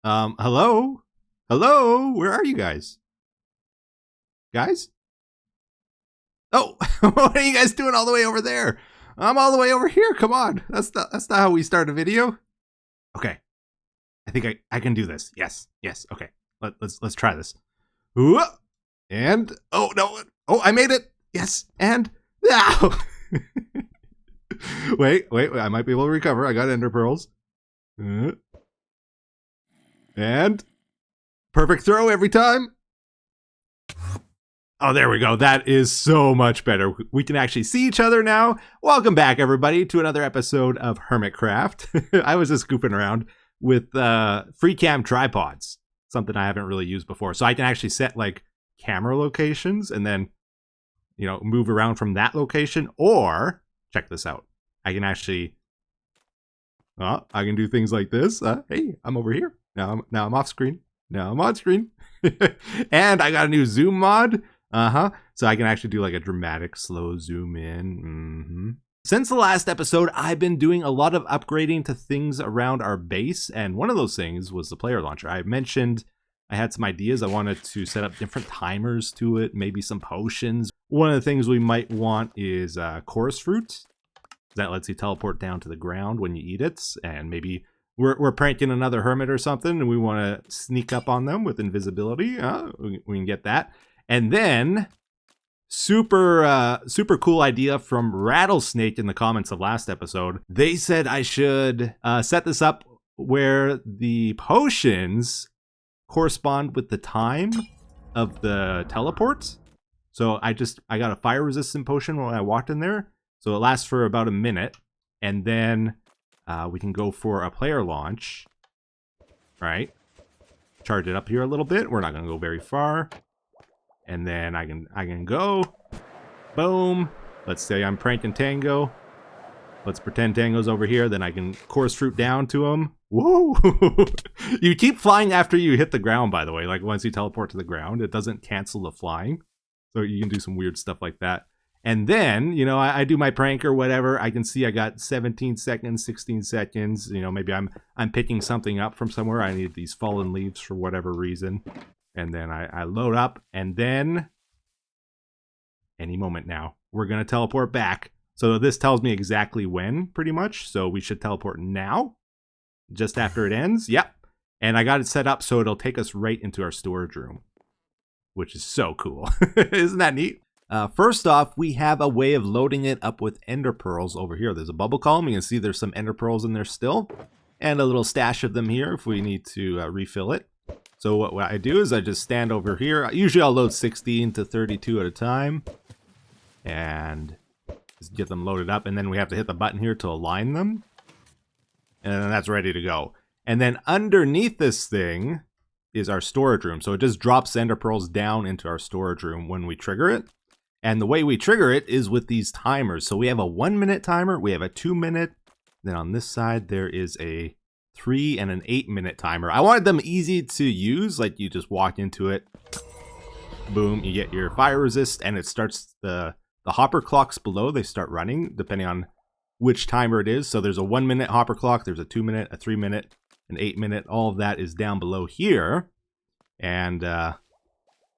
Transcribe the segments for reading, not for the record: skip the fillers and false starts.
Hello? Hello? Where are you guys? Guys? Oh, what are you guys doing all the way over there? I'm all the way over here. Come on. That's not how we start a video. Okay. I think I can do this. Yes. Yes. Okay. Let's try this. Ooh, and oh no. Oh, I made it. Yes. And now. wait. I might be able to recover. I got ender pearls. And perfect throw every time. Oh, there we go. That is so much better. We can actually see each other now. Welcome back, everybody, to another episode of Hermitcraft. I was just goofing around with free cam tripods, something I haven't really used before. So I can actually set like camera locations and then, move around from that location. Or, check this out. I can actually, I can do things like this. Hey, I'm over here. Now I'm off screen. Now I'm on screen. And I got a new zoom mod. So I can actually do like a dramatic slow zoom in. Since the last episode, I've been doing a lot of upgrading to things around our base. And one of those things was the player launcher. I mentioned I had some ideas. I wanted to set up different timers to it, maybe some potions. One of the things we might want is chorus fruit. That lets you teleport down to the ground when you eat it. And maybe we're pranking another hermit or something and we want to sneak up on them with invisibility. We can get that. And then, super cool idea from Rattlesnake in the comments of last episode. They said I should set this up where the potions correspond with the time of the teleport. So I got a fire resistant potion when I walked in there. So it lasts for about a minute. And then we can go for a player launch. Right? Charge it up here a little bit. We're not going to go very far. And then I can go, boom. Let's say I'm pranking Tango. Let's pretend Tango's over here. Then I can chorus fruit down to him. Woo! You keep flying after you hit the ground, by the way. Like once you teleport to the ground, it doesn't cancel the flying. So you can do some weird stuff like that. And then, I do my prank or whatever. I can see I got 17 seconds, 16 seconds. Maybe I'm picking something up from somewhere. I need these fallen leaves for whatever reason. And then I load up, and then any moment now, we're going to teleport back. So this tells me exactly when, pretty much. So we should teleport now, just after it ends. Yep. And I got it set up so it'll take us right into our storage room, which is so cool. Isn't that neat? First off, we have a way of loading it up with ender pearls over here. There's a bubble column. You can see there's some ender pearls in there still, and a little stash of them here if we need to refill it. So what I do is I just stand over here. Usually I'll load 16 to 32 at a time. And just get them loaded up. And then we have to hit the button here to align them. And then that's ready to go. And then underneath this thing is our storage room. So it just drops ender pearls down into our storage room when we trigger it. And the way we trigger it is with these timers. So we have a 1-minute timer. We have a 2-minute. Then on this side there is a 3 and an 8-minute timer. I wanted them easy to use, like you just walk into it, boom, you get your fire resist, and it starts the hopper clocks below. They start running depending on which timer it is. So there's a 1-minute hopper clock, there's a 2-minute, a 3-minute, an 8-minute. All of that is down below here, and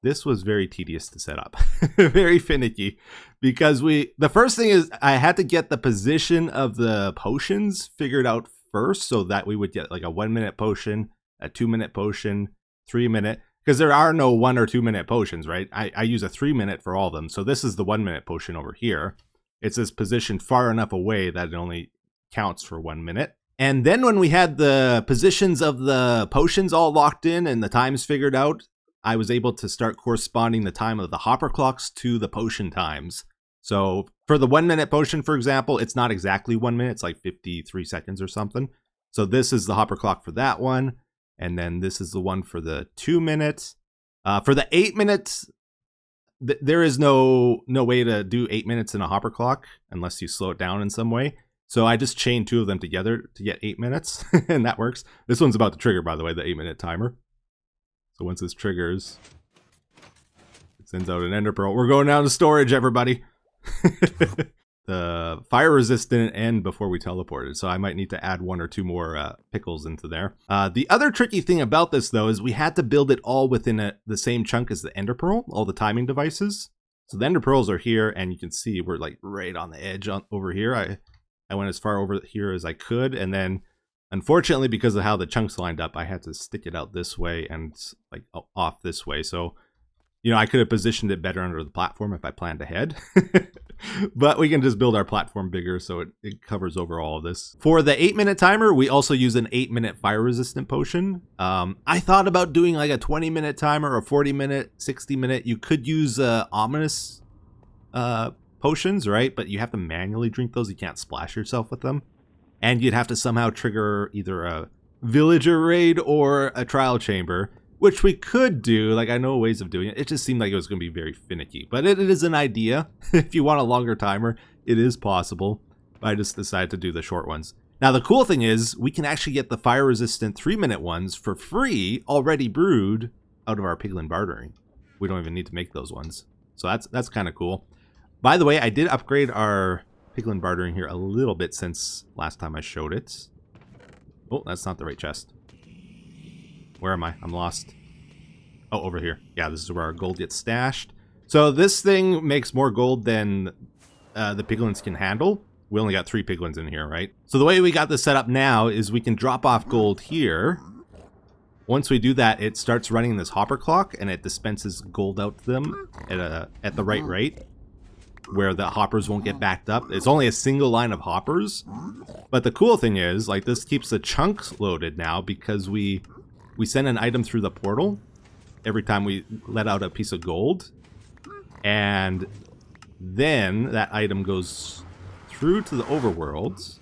this was very tedious to set up, very finicky, because the first thing is I had to get the position of the potions figured out first, so that we would get like a 1-minute potion, a 2-minute potion, 3-minute, because there are no 1 or 2-minute potions, right? I use a 3-minute for all of them. So this is the 1-minute potion over here. It's this positioned far enough away that it only counts for 1 minute. And then when we had the positions of the potions all locked in and the times figured out, I was able to start corresponding the time of the hopper clocks to the potion times. So for the 1-minute potion, for example, it's not exactly 1 minute. It's like 53 seconds or something. So this is the hopper clock for that one. And then this is the one for the 2 minutes. For the 8 minutes, there is no way to do 8 minutes in a hopper clock unless you slow it down in some way. So I just chained 2 of them together to get 8 minutes. And that works. This one's about to trigger, by the way, the 8-minute timer. So once this triggers, it sends out an ender pearl. We're going down to storage, everybody. the fire resistant and before we teleported. So I might need to add 1 or 2 more pickles into there. The other tricky thing about this though is we had to build it all within the same chunk as the ender pearl, all the timing devices. So the ender pearls are here, and you can see we're like right on the edge over here. I went as far over here as I could, and then unfortunately, because of how the chunks lined up, I had to stick it out this way and like off this way. So, you know, I could have positioned it better under the platform if I planned ahead. But we can just build our platform bigger so it covers over all of this. For the 8-minute timer, we also use an 8-minute fire resistant potion. I thought about doing like a 20-minute timer, or 40-minute, 60-minute. You could use ominous potions, right? But you have to manually drink those. You can't splash yourself with them. And you'd have to somehow trigger either a villager raid or a trial chamber, which we could do. Like, I know ways of doing it. It just seemed like it was going to be very finicky. But it is an idea. If you want a longer timer, it is possible. I just decided to do the short ones. Now, the cool thing is we can actually get the fire-resistant 3-minute ones for free, already brewed, out of our piglin bartering. We don't even need to make those ones. So that's kind of cool. By the way, I did upgrade our piglin bartering here a little bit since last time I showed it. Oh, that's not the right chest. Where am I? I'm lost. Oh, over here. Yeah, this is where our gold gets stashed. So this thing makes more gold than the piglins can handle. We only got 3 piglins in here, right? So the way we got this set up now is we can drop off gold here. Once we do that, it starts running this hopper clock, and it dispenses gold out to them at the right rate, where the hoppers won't get backed up. It's only a single line of hoppers. But the cool thing is, like, this keeps the chunks loaded now because we send an item through the portal every time we let out a piece of gold. And then that item goes through to the overworld.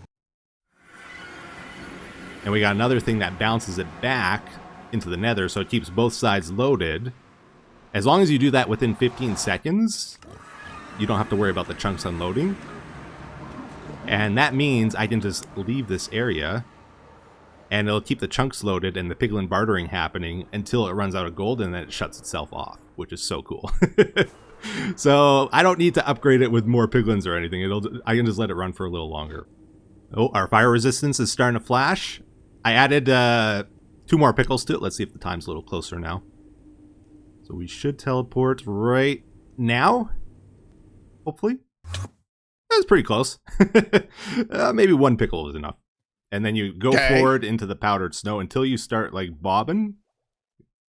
And we got another thing that bounces it back into the nether, so it keeps both sides loaded. As long as you do that within 15 seconds, you don't have to worry about the chunks unloading. And that means I can just leave this area, and it'll keep the chunks loaded and the piglin bartering happening until it runs out of gold, and then it shuts itself off, which is so cool. So I don't need to upgrade it with more piglins or anything. I can just let it run for a little longer. Oh, our fire resistance is starting to flash. I added 2 more pickles to it. Let's see if the time's a little closer now. So we should teleport right now, hopefully. That's pretty close. Maybe 1 pickle is enough. And then you go forward into the powdered snow until you start like bobbing.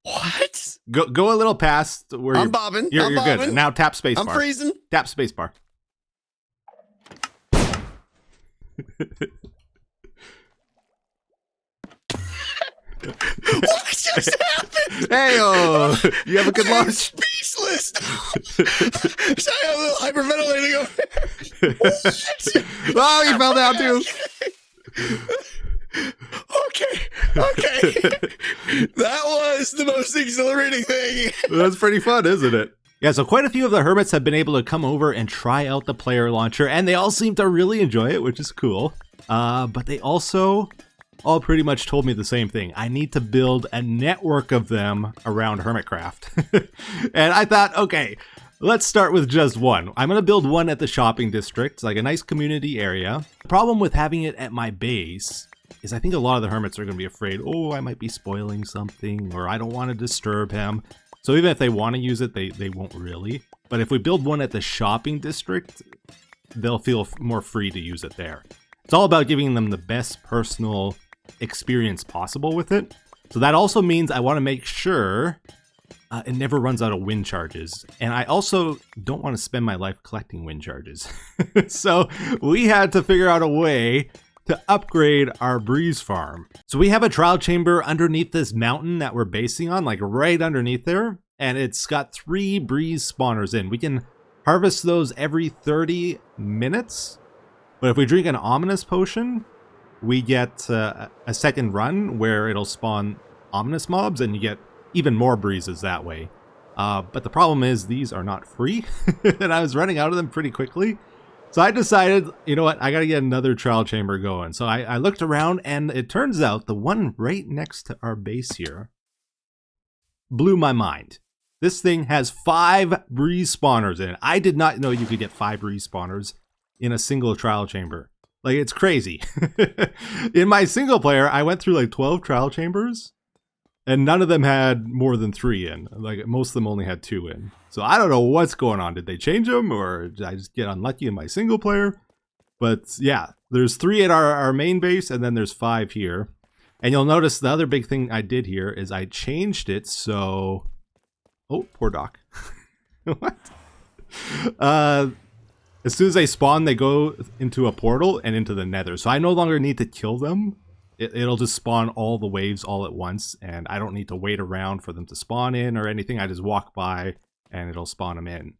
What? Go a little past where I'm bobbing. You're bobbing. good. Now tap space bar. I'm freezing. Tap space bar. What just happened? Hey-oh! You have a good I'm launch. speechless. So I have a little hyperventilating. What? Oh, you fell down too. Okay. That was the most exhilarating thing. That's pretty fun, isn't it? Yeah, so quite a few of the hermits have been able to come over and try out the player launcher, and they all seem to really enjoy it, which is cool. But they also all pretty much told me the same thing. I need to build a network of them around Hermitcraft. And I thought, okay, let's start with just one. I'm going to build one at the shopping district, like a nice community area. The problem with having it at my base is I think a lot of the hermits are going to be afraid, oh, I might be spoiling something, or I don't want to disturb him. So even if they want to use it, they won't really. But if we build one at the shopping district, they'll feel more free to use it there. It's all about giving them the best personal experience possible with it. So that also means I want to make sure it never runs out of wind charges. And I also don't want to spend my life collecting wind charges. So we had to figure out a way to upgrade our breeze farm. So we have a trial chamber underneath this mountain that we're basing on, like right underneath there. And it's got 3 breeze spawners in. We can harvest those every 30 minutes. But if we drink an ominous potion, we get a second run where it'll spawn ominous mobs, and you get even more breezes that way. But the problem is these are not free, and I was running out of them pretty quickly. So I decided, you know what, I gotta get another trial chamber going. So I looked around, and it turns out the one right next to our base here blew my mind. This thing has 5 breeze spawners in it. I did not know you could get 5 breeze spawners in a single trial chamber. Like, it's crazy. In my single player, I went through like 12 trial chambers, and none of them had more than 3 in. Like, most of them only had 2 in. So I don't know what's going on. Did they change them, or did I just get unlucky in my single player? But yeah, there's 3 at our main base, and then there's 5 here. And you'll notice the other big thing I did here is I changed it so... Oh, poor Doc. What? As soon as they spawn, they go into a portal and into the nether. So I no longer need to kill them. It'll just spawn all the waves all at once, and I don't need to wait around for them to spawn in or anything. I just walk by and it'll spawn them in.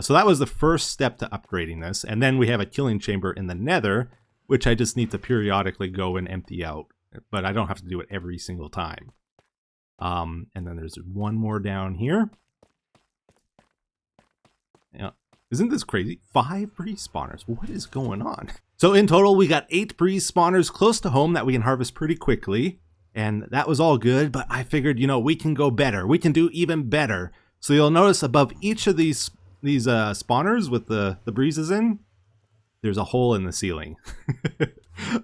So that was the first step to upgrading this. And then we have a killing chamber in the nether, which I just need to periodically go and empty out. But I don't have to do it every single time. And then there's one more down here. Yeah. Isn't this crazy? 5 breeze spawners. What is going on? So in total, we got 8 breeze spawners close to home that we can harvest pretty quickly. And that was all good, but I figured, you know, we can go better. We can do even better. So you'll notice above each of these spawners with the breezes in, there's a hole in the ceiling.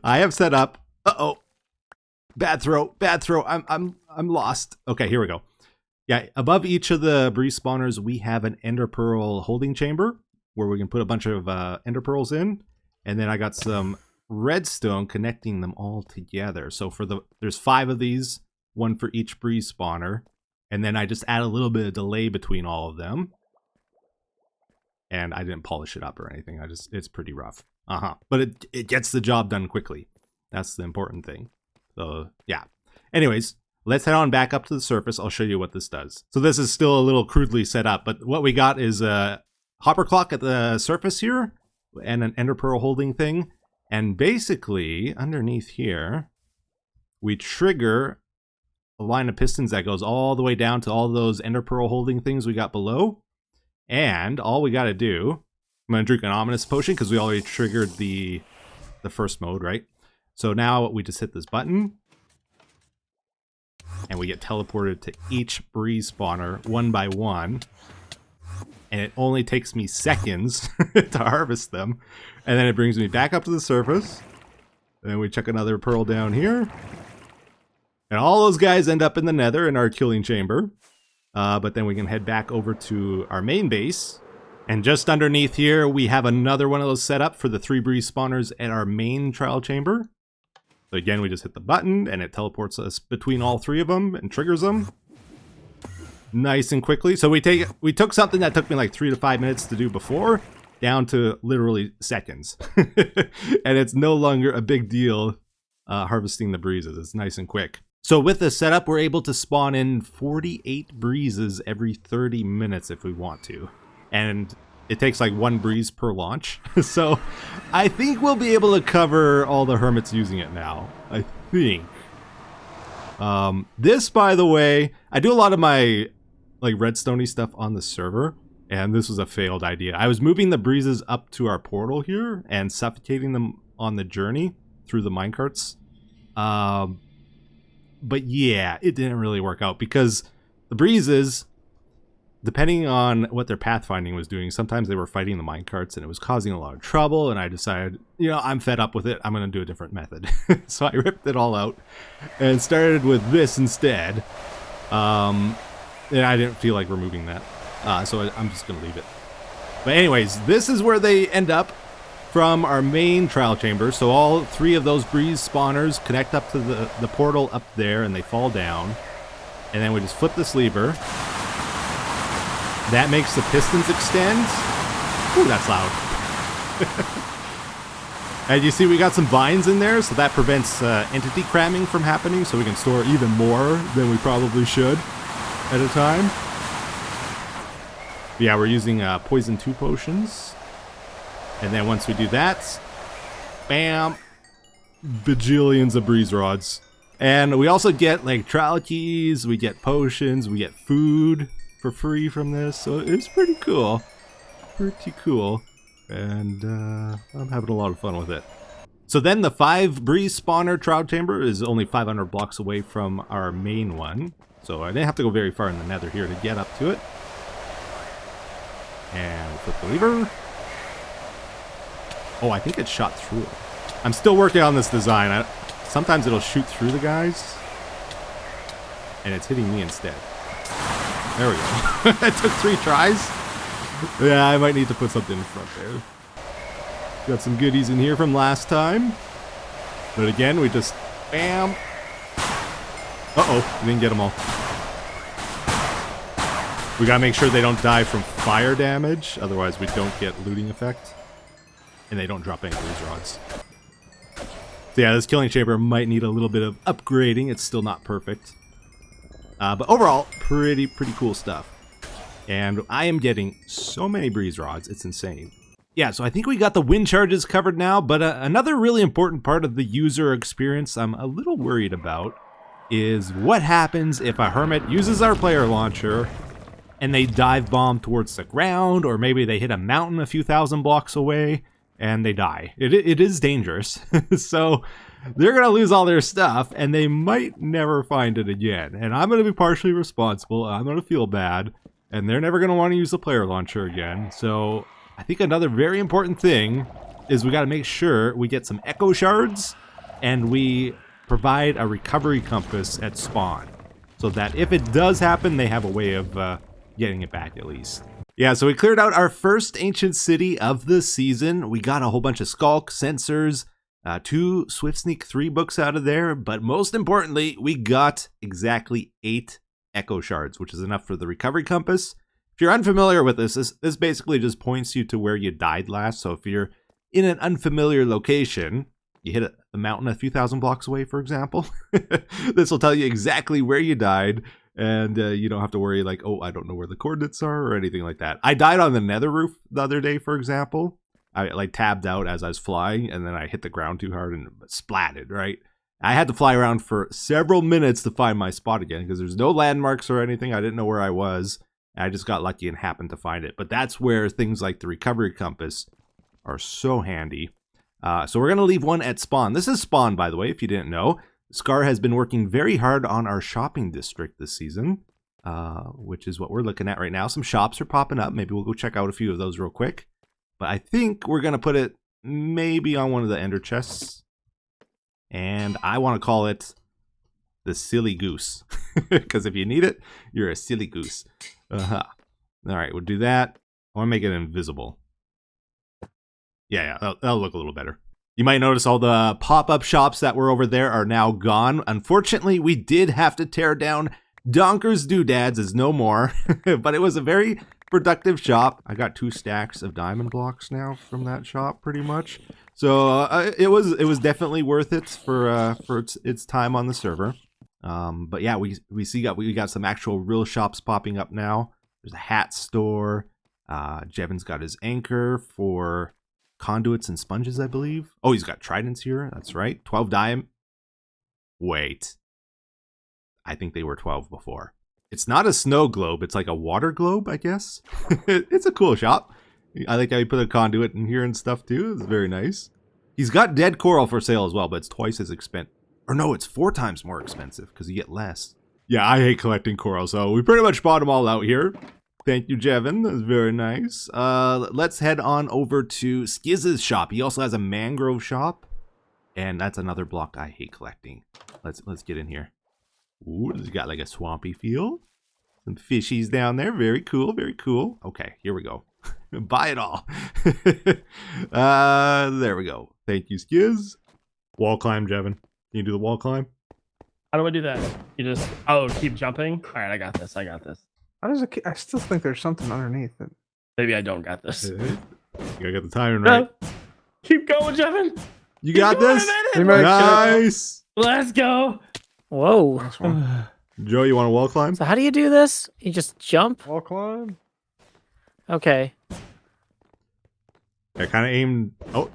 I have set up... Uh-oh. Bad throw. I'm lost. Okay, here we go. Yeah, above each of the breeze spawners, we have an ender pearl holding chamber where we can put a bunch of ender pearls in. And then I got some redstone connecting them all together. So there's 5 of these, 1 for each breeze spawner. And then I just add a little bit of delay between all of them. And I didn't polish it up or anything. It's pretty rough. But it gets the job done quickly. That's the important thing. So yeah. Anyways, let's head on back up to the surface. I'll show you what this does. So this is still a little crudely set up, but what we got is a hopper clock at the surface here and an ender pearl holding thing. And basically underneath here, we trigger a line of pistons that goes all the way down to all those ender pearl holding things we got below. And all we got to do, I'm going to drink an ominous potion because we already triggered the first mode, right? So now we just hit this button and we get teleported to each breeze spawner one by one. And it only takes me seconds to harvest them. And then it brings me back up to the surface. And then we check another pearl down here. And all those guys end up in the nether in our killing chamber. But then we can head back over to our main base. And just underneath here, we have another one of those set up for the 3 breeze spawners at our main trial chamber. So again, we just hit the button and it teleports us between all 3 of them and triggers them. Nice and quickly. So we took something that took me like 3 to 5 minutes to do before, down to literally seconds. And it's no longer a big deal harvesting the breezes. It's nice and quick. So with this setup, we're able to spawn in 48 breezes every 30 minutes if we want to. And it takes like 1 breeze per launch. So I think we'll be able to cover all the hermits using it now. I think. This, by the way, I do a lot of my like redstone-y stuff on the server. And this was a failed idea. I was moving the breezes up to our portal here and suffocating them on the journey through the minecarts. But yeah, it didn't really work out because the breezes, depending on what their pathfinding was doing, sometimes they were fighting the minecarts and it was causing a lot of trouble. And I decided, you know, I'm fed up with it. I'm going to do a different method. So I ripped it all out and started with this instead. And I didn't feel like removing that. So I'm just going to leave it. But anyways, this is where they end up from our main trial chamber. So all 3 of those breeze spawners connect up to the portal up there and they fall down. And then we just flip this lever. That makes the pistons extend. Ooh, that's loud. And you see we got some vines in there, so that prevents entity cramming from happening, so we can store even more than we probably should at a time. Yeah, we're using poison 2 potions. And then once we do that, bam, bajillions of breeze rods. And we also get like trial keys, we get potions, we get food for free from this. So it's pretty cool. Pretty cool. And I'm having a lot of fun with it. So then the 5 breeze spawner trial chamber is only 500 blocks away from our main one. So I didn't have to go very far in the nether here to get up to it. And we'll flip the lever. Oh, I think it shot through it. I'm still working on this design. Sometimes it'll shoot through the guys. And it's hitting me instead. There we go. It took 3 tries. Yeah, I might need to put something in front there. Got some goodies in here from last time. But again, we just... Bam! Uh-oh, we didn't get them all. We gotta make sure they don't die from fire damage, otherwise we don't get looting effect. And they don't drop any bruise rods. So yeah, this killing chamber might need a little bit of upgrading. It's still not perfect. But overall, pretty cool stuff. And I am getting so many breeze rods, it's insane. Yeah, so I think we got the wind charges covered now, but another really important part of the user experience I'm a little worried about is what happens if a hermit uses our player launcher and they dive bomb towards the ground, or maybe they hit a mountain a few thousand blocks away and they die. It is dangerous. So they're going to lose all their stuff and they might never find it again. And I'm going to be partially responsible. I'm going to feel bad and they're never going to want to use the player launcher again. So I think another very important thing is we got to make sure we get some echo shards and we provide a recovery compass at spawn so that if it does happen, they have a way of getting it back at least. Yeah, so we cleared out our first ancient city of the season. We got a whole bunch of skulk sensors, 2 Swift Sneak 3 books out of there, but most importantly, we got exactly 8 echo shards, which is enough for the recovery compass. If you're unfamiliar with this basically just points you to where you died last. So if you're in an unfamiliar location, you hit a mountain a few thousand blocks away, for example, this will tell you exactly where you died. And you don't have to worry like, oh, I don't know where the coordinates are or anything like that. I died on the nether roof the other day, for example. I like tabbed out as I was flying and then I hit the ground too hard and splatted, right? I had to fly around for several minutes to find my spot again because there's no landmarks or anything. I didn't know where I was. I just got lucky and happened to find it. But that's where things like the recovery compass are so handy. So we're going to leave one at spawn. This is spawn, by the way, if you didn't know. Scar has been working very hard on our shopping district this season, which is what we're looking at right now. Some shops are popping up. Maybe we'll go check out a few of those real quick. But I think we're going to put it maybe on one of the ender chests. And I want to call it the Silly Goose. Because if you need it, you're a silly goose. All right, we'll do that. I want to make it invisible. Yeah, that'll look a little better. You might notice all the pop-up shops that were over there are now gone. Unfortunately, we did have to tear down Donker's Doodads is no more. But it was a very productive shop. I got 2 stacks of diamond blocks now from that shop, pretty much. So it was definitely worth it for its time on the server. But yeah, we got some actual real shops popping up now. There's a hat store. Jevon's got his anchor for conduits and sponges, I believe. Oh, he's got tridents here. That's right. 12 diamond. Wait. I think they were 12 before. It's not a snow globe. It's like a water globe, I guess. It's a cool shop. I like how you put a conduit in here and stuff too. It's very nice. He's got dead coral for sale as well, but it's twice as expensive. Or no, it's 4 times more expensive because you get less. Yeah, I hate collecting coral, so we pretty much bought them all out here. Thank you, Jevon. That was very nice. Let's head on over to Skiz's shop. He also has a mangrove shop. And that's another block I hate collecting. Let's get in here. Ooh, it's got like a swampy feel. Some fishies down there. Very cool, very cool. Okay, here we go. Buy it all. There we go. Thank you, Skiz. Wall climb, Jevon. Can you do the wall climb? How do I do that? You just, keep jumping? All right, I got this. How does it? I still think there's something underneath it. Maybe I don't got this. You gotta get the timing right. Keep going, Jevon. You got this? Nice. Let's go. Whoa. Nice one. Joe, you want a wall climb? So how do you do this? You just jump? Wall climb. Okay. I kind of aimed. Oh,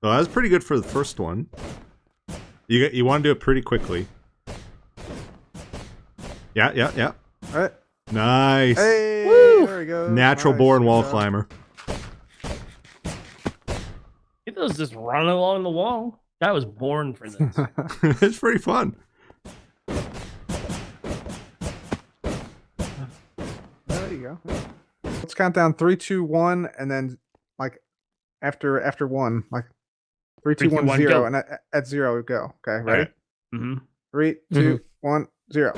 well, that was pretty good for the first one. You want to do it pretty quickly. Yeah. All right. Nice. Hey, Woo! there we go. Natural Nice. born wall climber. Etho's just running along the wall. Guy was born for this. It's pretty fun. There you go. Let's count down 3, 2, 1, and then like after 1, like 3, 2, 1, 1, 0, go. and at 0 we go. Okay, ready? right. Mm-hmm. 3, 2, 1, 0.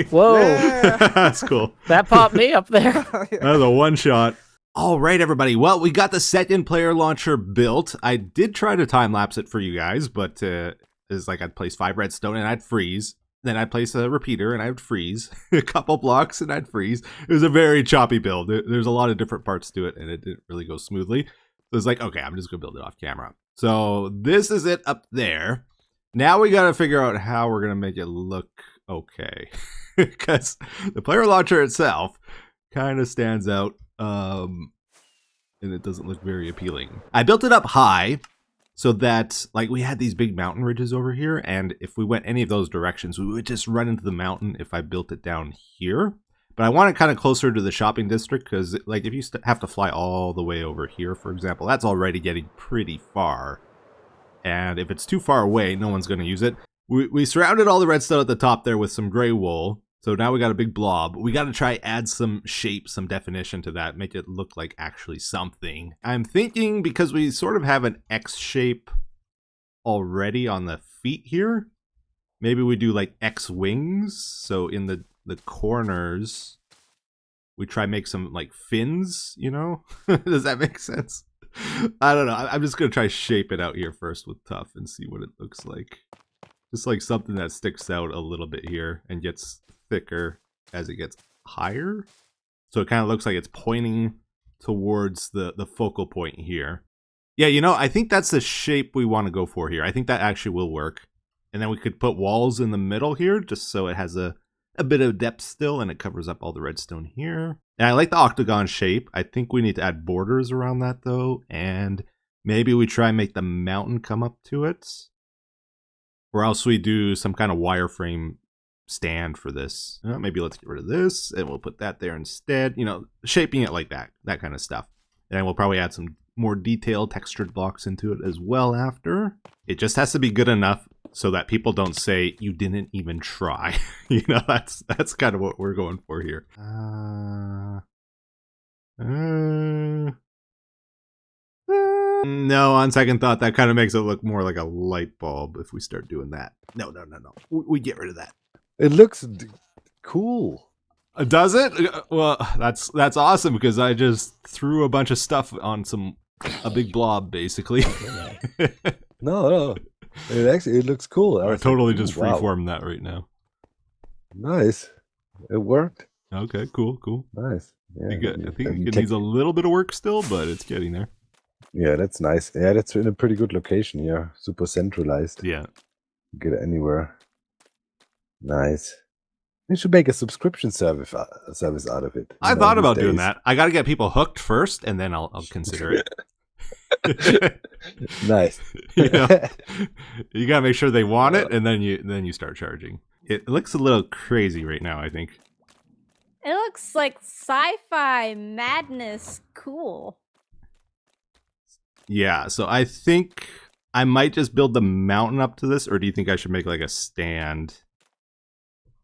Whoa. Yeah. That's cool. That popped me up there. That was a one shot. All right, everybody. Well, we got the second player launcher built. I did try to time lapse it for you guys, but it's like I'd place 5 redstone and I'd freeze. Then I'd place a repeater and I'd freeze. A couple blocks and I'd freeze. It was a very choppy build. There's a lot of different parts to it and it didn't really go smoothly. So it's like, okay, I'm just going to build it off camera. So this is it up there. Now we got to figure out how we're going to make it look okay. Because the player launcher itself kind of stands out. And it doesn't look very appealing. I built it up high so that like we had these big mountain ridges over here. And if we went any of those directions, we would just run into the mountain if I built it down here. But I want it kind of closer to the shopping district because like if you have to fly all the way over here, for example, that's already getting pretty far. And if it's too far away, no one's going to use it. We surrounded all the redstone at the top there with some gray wool. So now we got a big blob. We got to try add some shape, some definition to that, make it look like actually something. I'm thinking because we sort of have an X shape already on the feet here, maybe we do like X wings. So in the corners, we try make some like fins, you know? Does that make sense? I don't know. I'm just going to try shape it out here first with Tough and see what it looks like. Just like something that sticks out a little bit here and gets thicker as it gets higher. So it kind of looks like it's pointing towards the focal point here. Yeah, you know, I think that's the shape we want to go for here. I think that actually will work. And then we could put walls in the middle here just so it has a bit of depth still and it covers up all the redstone here. And I like the octagon shape. I think we need to add borders around that though. And maybe we try and make the mountain come up to it. Or else we do some kind of wireframe stand for this. Maybe let's get rid of this and we'll put that there instead. You know, shaping it like that kind of stuff. And we'll probably add some more detailed textured blocks into it as well after. It just has to be good enough so that people don't say you didn't even try. You know, that's kind of what we're going for here. No, on second thought, that kind of makes it look more like a light bulb if we start doing that. No. We get rid of that. It looks cool. Does it? Well, that's awesome because I just threw a bunch of stuff on a big blob, basically. No. It looks cool. I was totally like, just ooh, wow. freeformed that right now. Nice. It worked. Okay, cool. Nice. Yeah. I think it needs a little bit of work still, but it's getting there. Yeah, that's nice. Yeah, that's in a pretty good location. Yeah, super centralized. Yeah. Get it anywhere. Nice. We should make a subscription service out of it. I thought about doing that. I got to get people hooked first, and then I'll consider it. Nice. You know, you got to make sure they want it, and then you start charging. It looks a little crazy right now, I think. It looks like sci-fi madness cool. Yeah, so I think I might just build the mountain up to this, or do you think I should make like a stand?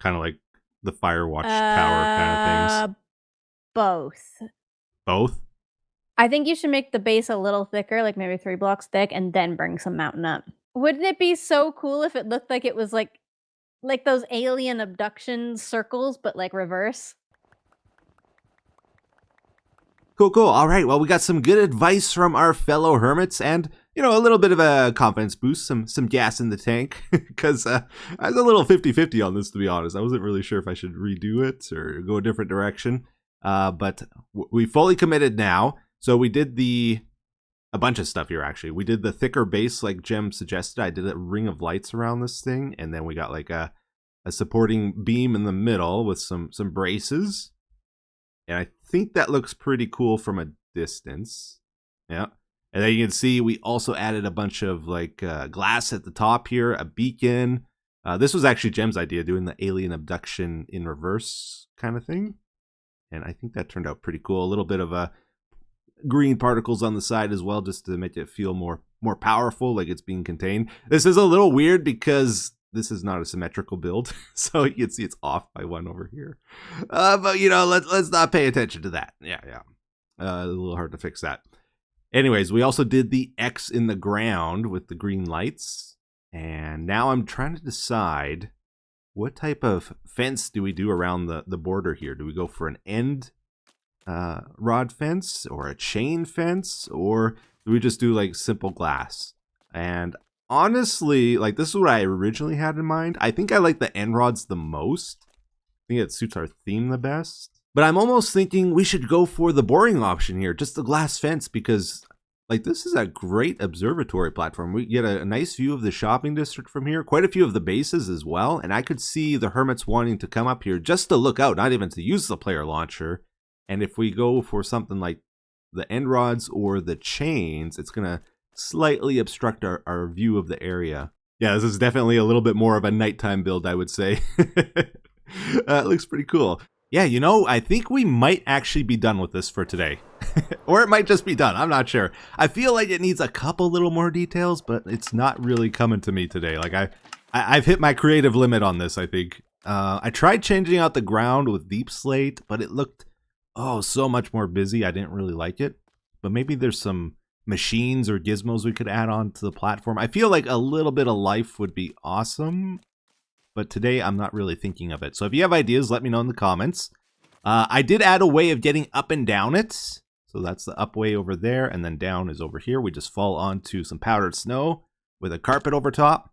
Kind of like the Firewatch tower kind of things? Both. Both? I think you should make the base a little thicker, like maybe 3 blocks thick, and then bring some mountain up. Wouldn't it be so cool if it looked like it was like those alien abduction circles, but like reverse? Cool. All right, well, we got some good advice from our fellow hermits and, you know, a little bit of a confidence boost, some gas in the tank, because I was a little 50-50 on this, to be honest. I wasn't really sure if I should redo it or go a different direction, but we fully committed now. So we did a bunch of stuff here, actually. We did the thicker base like Jem suggested. I did a ring of lights around this thing, and then we got like a supporting beam in the middle with some braces. And I think that looks pretty cool from a distance. Yeah. And then you can see we also added a bunch of like glass at the top here, a beacon. This was actually Jem's idea, doing the alien abduction in reverse kind of thing. And I think that turned out pretty cool. A little bit of green particles on the side as well, just to make it feel more powerful, like it's being contained. This is a little weird because this is not a symmetrical build, so you can see it's off by 1 over here. But you know, let's not pay attention to that. Yeah. A little hard to fix that. Anyways, we also did the X in the ground with the green lights. And now I'm trying to decide what type of fence do we do around the border here? Do we go for an end rod fence or a chain fence, or do we just do like simple glass? And honestly, like this is what I originally had in mind. I think I like the end rods the most. I think it suits our theme the best. But I'm almost thinking we should go for the boring option here, just the glass fence, because like this is a great observatory platform. We get a nice view of the shopping district from here, quite a few of the bases as well. And I could see the hermits wanting to come up here just to look out, not even to use the player launcher. And if we go for something like the end rods or the chains, it's going to slightly obstruct our view of the area. Yeah, this is definitely a little bit more of a nighttime build, I would say. It looks pretty cool. Yeah, you know, I think we might actually be done with this for today. Or it might just be done. I'm not sure. I feel like it needs a couple little more details, but it's not really coming to me today. Like I've hit my creative limit on this, I think. I tried changing out the ground with deep slate, but it looked, so much more busy. I didn't really like it. But maybe there's some machines or gizmos we could add on to the platform. I feel like a little bit of life would be awesome. But today I'm not really thinking of it. So if you have ideas, let me know in the comments. I did add a way of getting up and down it. So that's the up way over there, and then down is over here. We just fall onto some powdered snow with a carpet over top,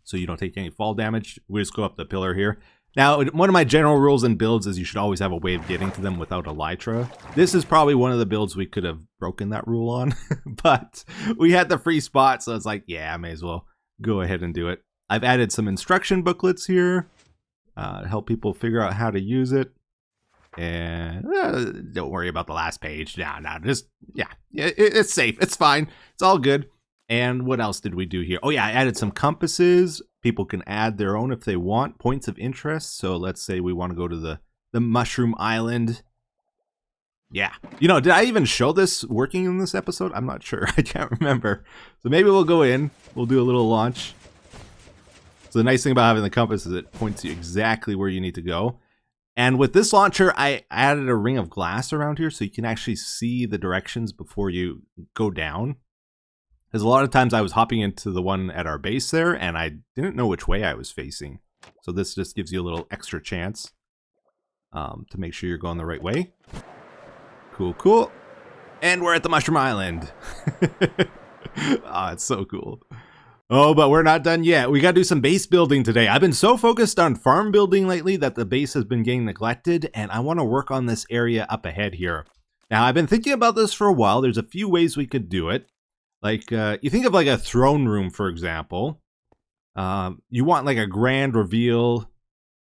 so you don't take any fall damage. We just go up the pillar here. Now, one of my general rules in builds is you should always have a way of getting to them without elytra. This is probably one of the builds we could have broken that rule on, but we had the free spot, so it's like, yeah, I may as well go ahead and do it. I've added some instruction booklets here to help people figure out how to use it. And don't worry about the last page. No, just, it's safe. It's fine. It's all good. And what else did we do here? Oh, yeah, I added some compasses. People can add their own if they want. Points of interest. So let's say we want to go to the Mushroom Island. Yeah. You know, did I even show this working in this episode? I'm not sure. I can't remember. So maybe we'll go in. We'll do a little launch. So the nice thing about having the compass is it points you exactly where you need to go. And with this launcher, I added a ring of glass around here so you can actually see the directions before you go down. Because a lot of times I was hopping into the one at our base there, and I didn't know which way I was facing. So this just gives you a little extra chance to make sure you're going the right way. Cool. And we're at the Mushroom Island. It's so cool. Oh, but we're not done yet. We got to do some base building today. I've been so focused on farm building lately that the base has been getting neglected, and I want to work on this area up ahead here. Now, I've been thinking about this for a while. There's a few ways we could do it. Like, you think of like a throne room, for example. You want like a grand reveal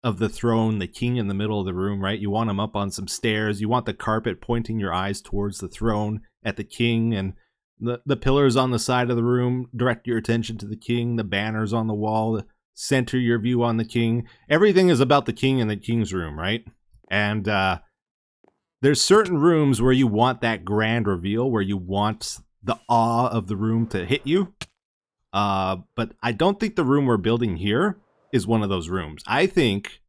of the throne, the king in the middle of the room, right? You want him up on some stairs. You want the carpet pointing your eyes towards the throne at the king, and the pillars on the side of the room direct your attention to the king. The banners on the wall center your view on the king. Everything is about the king and the king's room, right? And there's certain rooms where you want that grand reveal, where you want the awe of the room to hit you. But I don't think the room we're building here is one of those rooms. I think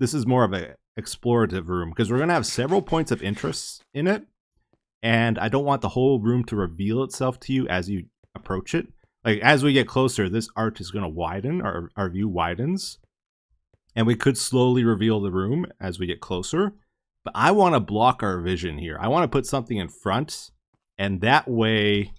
this is more of an explorative room because we're going to have several points of interest in it. And I don't want the whole room to reveal itself to you as you approach it. Like, as we get closer, this arch is going to widen, our view widens. And we could slowly reveal the room as we get closer. But I want to block our vision here. I want to put something in front, and that way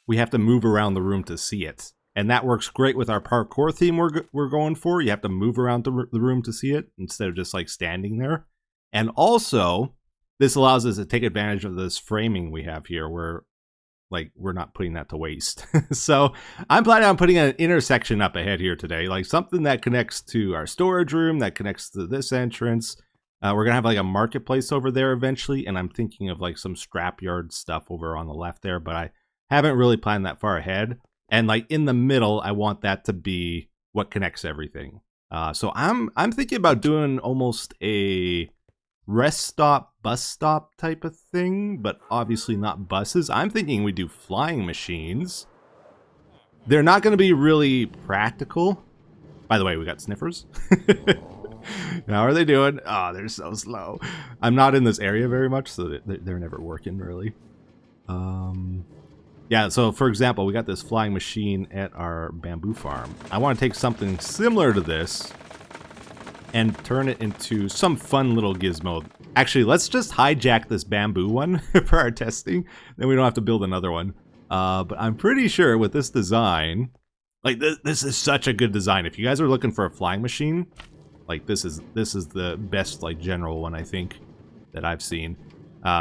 we have to move around the room to see it. And that works great with our parkour theme we're going for. You have to move around the room to see it instead of just like standing there. And also, this allows us to take advantage of this framing we have here where like we're not putting that to waste. So I'm planning on putting an intersection up ahead here today, like something that connects to our storage room, that connects to this entrance. We're going to have like a marketplace over there eventually. And I'm thinking of like some scrapyard stuff over on the left there, but I haven't really planned that far ahead. And like in the middle, I want that to be what connects everything. So I'm thinking about doing almost a rest stop, bus stop type of thing, but obviously not buses. I'm thinking we do flying machines. They're not going to be really practical. By the way, we got sniffers. How are they doing? Oh, they're so slow. I'm not in this area very much, so they're never working really. Yeah, so for example, we got this flying machine at our bamboo farm. I want to take something similar to this and turn it into some fun little gizmo. Actually, let's just hijack this bamboo one for our testing. Then we don't have to build another one. But I'm pretty sure with this design, like this is such a good design. If you guys are looking for a flying machine, like this is the best like general one I think that I've seen.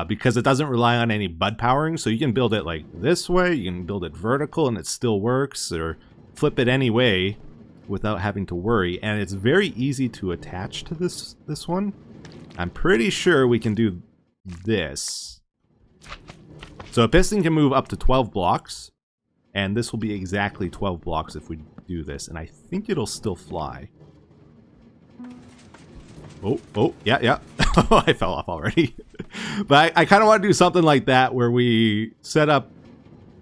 Because it doesn't rely on any bud powering, so you can build it like this way, you can build it vertical and it still works, or flip it any way without having to worry, and it's very easy to attach to this one. I'm pretty sure we can do this. So a piston can move up to 12 blocks, and this will be exactly 12 blocks if we do this, and I think it'll still fly. Oh, yeah. I fell off already. But I kind of want to do something like that where we set up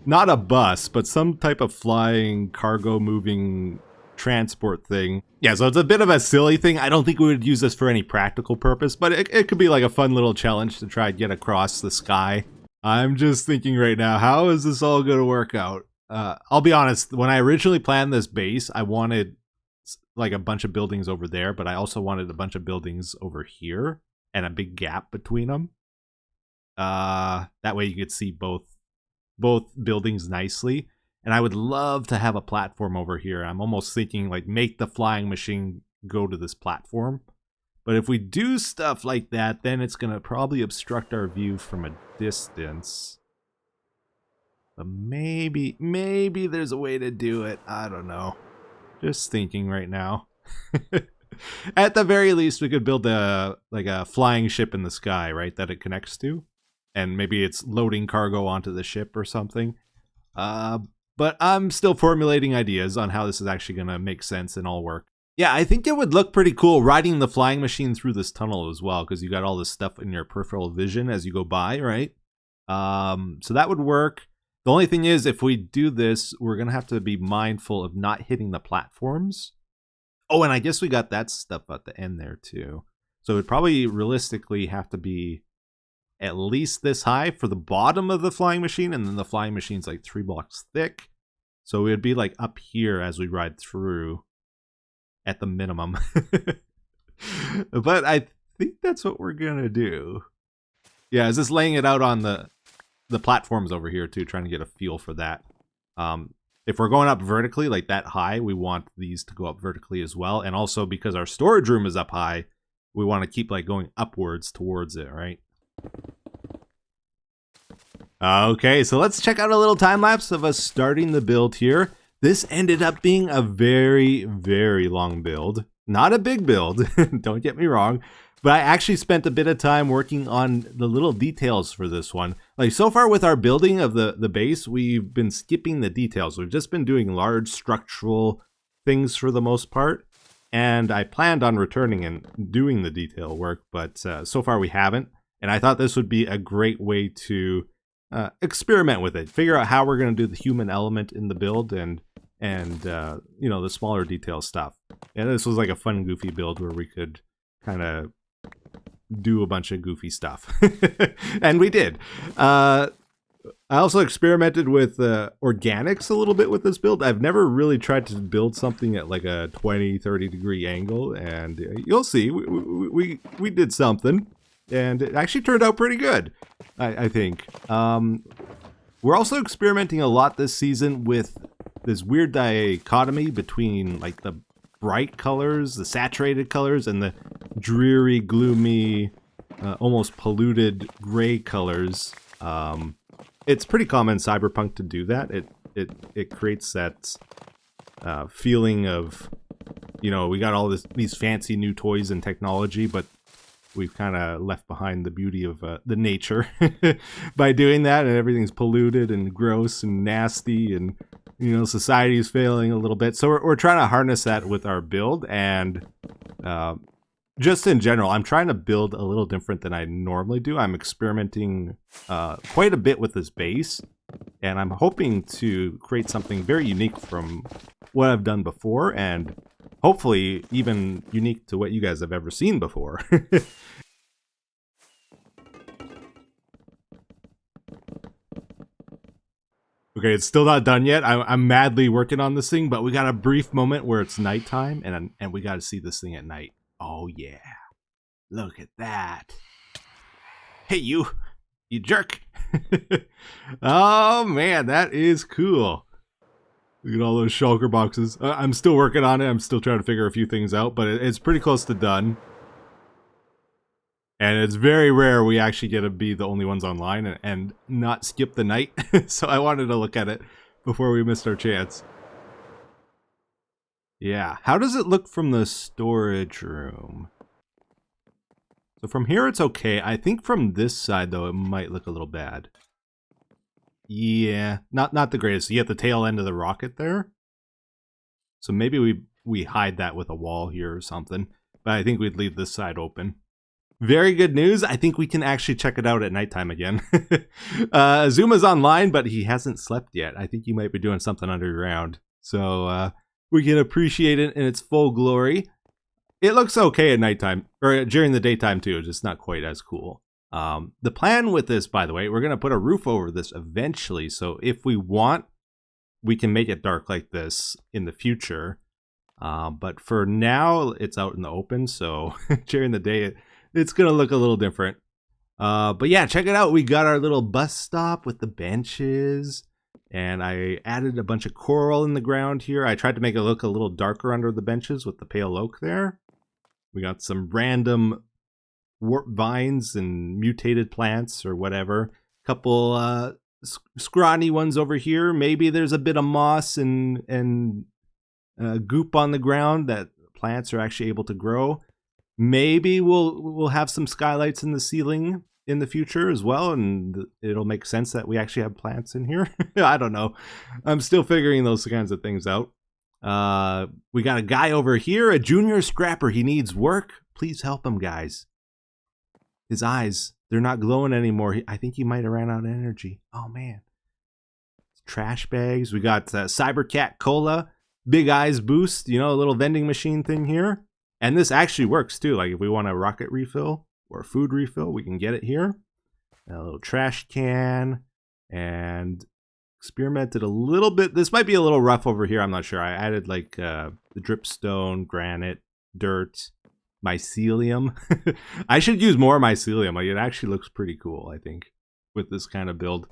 not a bus, but some type of flying cargo moving transport thing. Yeah, so it's a bit of a silly thing. I don't think we would use this for any practical purpose, but it could be like a fun little challenge to try and get across the sky. I'm just thinking right now, how is this all going to work out? I'll be honest, when I originally planned this base, I wanted like a bunch of buildings over there, but I also wanted a bunch of buildings over here and a big gap between them. That way you could see both buildings nicely. And I would love to have a platform over here. I'm almost thinking like make the flying machine go to this platform. But if we do stuff like that, then it's going to probably obstruct our view from a distance. But maybe there's a way to do it. I don't know. Just thinking right now. At the very least, we could build a flying ship in the sky, right? That it connects to. And maybe it's loading cargo onto the ship or something. But I'm still formulating ideas on how this is actually going to make sense and all work. Yeah, I think it would look pretty cool riding the flying machine through this tunnel as well, because you got all this stuff in your peripheral vision as you go by, right? So that would work. The only thing is, if we do this, we're going to have to be mindful of not hitting the platforms. Oh, and I guess we got that stuff at the end there too. So it would probably realistically have to be at least this high for the bottom of the flying machine, and then the flying machine's like 3 blocks thick. So it would be like up here as we ride through at the minimum. But I think that's what we're going to do. Yeah, is this laying it out on the platforms over here too, trying to get a feel for that. If we're going up vertically like that high, we want these to go up vertically as well. And also because our storage room is up high, we want to keep like going upwards towards it, right? Okay, so let's check out a little time lapse of us starting the build here. This ended up being a very, very long build. Not a big build, don't get me wrong. But I actually spent a bit of time working on the little details for this one. Like so far with our building of the base, we've been skipping the details. We've just been doing large structural things for the most part. And I planned on returning and doing the detail work, but so far we haven't. And I thought this would be a great way to experiment with it. Figure out how we're going to do the human element in the build and you know, the smaller detail stuff. And this was like a fun, goofy build where we could kind of do a bunch of goofy stuff. And we did. I also experimented with organics a little bit with this build. I've never really tried to build something at like a 20-30 degree angle, and you'll see we did something, and it actually turned out pretty good, I think. We're also experimenting a lot this season with this weird dichotomy between like the bright colors, the saturated colors, and the dreary, gloomy, almost polluted gray colors. It's pretty common in Cyberpunk to do that. It creates that feeling of, you know, we got all these fancy new toys and technology, but we've kind of left behind the beauty of the nature by doing that, and everything's polluted and gross and nasty, and you know, society is failing a little bit. So we're trying to harness that with our build, and just in general, I'm trying to build a little different than I normally do. I'm experimenting quite a bit with this base, and I'm hoping to create something very unique from what I've done before, and hopefully even unique to what you guys have ever seen before. Okay, it's still not done yet. I'm madly working on this thing, but we got a brief moment where it's nighttime, and we got to see this thing at night. Oh yeah, look at that! Hey you jerk! Oh man, that is cool. Look at all those shulker boxes. I'm still working on it. I'm still trying to figure a few things out, but it's pretty close to done. And it's very rare we actually get to be the only ones online and not skip the night. So I wanted to look at it before we missed our chance. Yeah. How does it look from the storage room? So from here it's okay. I think from this side though it might look a little bad. Yeah, not the greatest. You get the tail end of the rocket there. So maybe we hide that with a wall here or something. But I think we'd leave this side open. Very good news. I think we can actually check it out at nighttime again. Zuma's online, but he hasn't slept yet. I think he might be doing something underground. So we can appreciate it in its full glory. It looks okay at nighttime, or during the daytime too, just not quite as cool. The plan with this, by the way, we're going to put a roof over this eventually. So if we want, we can make it dark like this in the future. But for now, it's out in the open. So during the day, it's going to look a little different. But yeah, check it out. We got our little bus stop with the benches. And I added a bunch of coral in the ground here. I tried to make it look a little darker under the benches with the pale oak there. We got some random warp vines and mutated plants or whatever. Couple scrawny ones over here. Maybe there's a bit of moss and goop on the ground that plants are actually able to grow. Maybe we'll have some skylights in the ceiling in the future as well, and it'll make sense that we actually have plants in here. I don't know. I'm still figuring those kinds of things out. We got a guy over here, a junior scrapper. He needs work. Please help him, guys. His eyes, they're not glowing anymore. I think he might have ran out of energy. Oh, man. Trash bags. We got Cybercat Cola. Big eyes boost. You know, a little vending machine thing here. And this actually works, too. Like, if we want a rocket refill or a food refill, we can get it here. And a little trash can. And experimented a little bit. This might be a little rough over here. I'm not sure. I added, like, the dripstone, granite, dirt, mycelium. I should use more mycelium. Like, it actually looks pretty cool, I think, with this kind of build.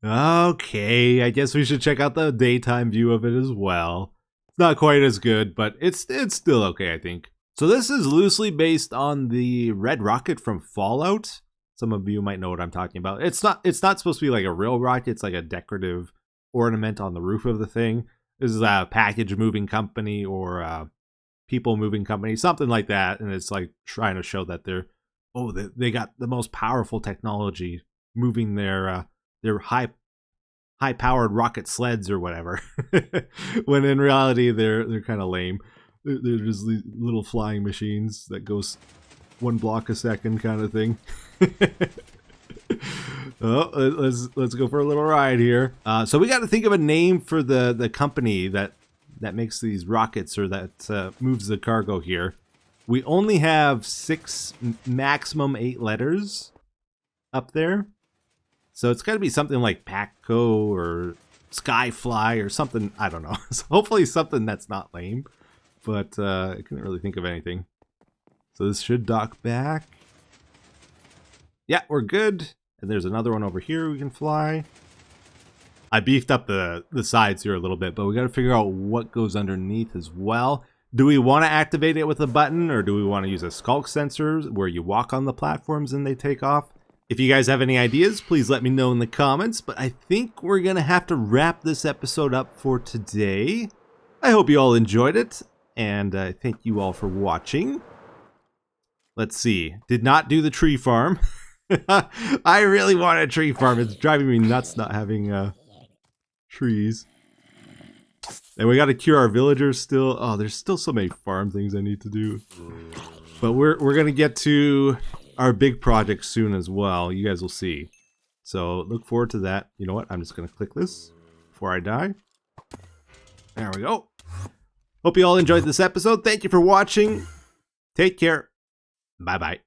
Okay, I guess we should check out the daytime view of it as well. It's not quite as good, but it's still okay, I think. So this is loosely based on the red rocket from Fallout. Some of you might know what I'm talking about. It's not supposed to be like a real rocket. It's like a decorative ornament on the roof of the thing. This is a package moving company or a people moving company, something like that. And it's like trying to show that they got the most powerful technology moving their high-powered rocket sleds or whatever. When in reality, they're kind of lame. They're just little flying machines that goes 1 block a second kind of thing. Oh, let's go for a little ride here. So we got to think of a name for the company that makes these rockets or that moves the cargo here. We only have 6, maximum 8 letters up there. So it's got to be something like Paco or Skyfly or something. I don't know. So hopefully something that's not lame. But I couldn't really think of anything. So this should dock back. Yeah, we're good. And there's another one over here we can fly. I beefed up the sides here a little bit, but we got to figure out what goes underneath as well. Do we want to activate it with a button, or do we want to use a skulk sensor where you walk on the platforms and they take off? If you guys have any ideas, please let me know in the comments. But I think we're going to have to wrap this episode up for today. I hope you all enjoyed it, and I thank you all for watching. Let's see. Did not do the tree farm. I really want a tree farm. It's driving me nuts not having trees. And we got to cure our villagers still. Oh, there's still so many farm things I need to do. But we're going to get to our big project soon as well. You guys will see. So look forward to that. You know what? I'm just going to click this before I die. There we go. Hope you all enjoyed this episode. Thank you for watching. Take care. Bye-bye.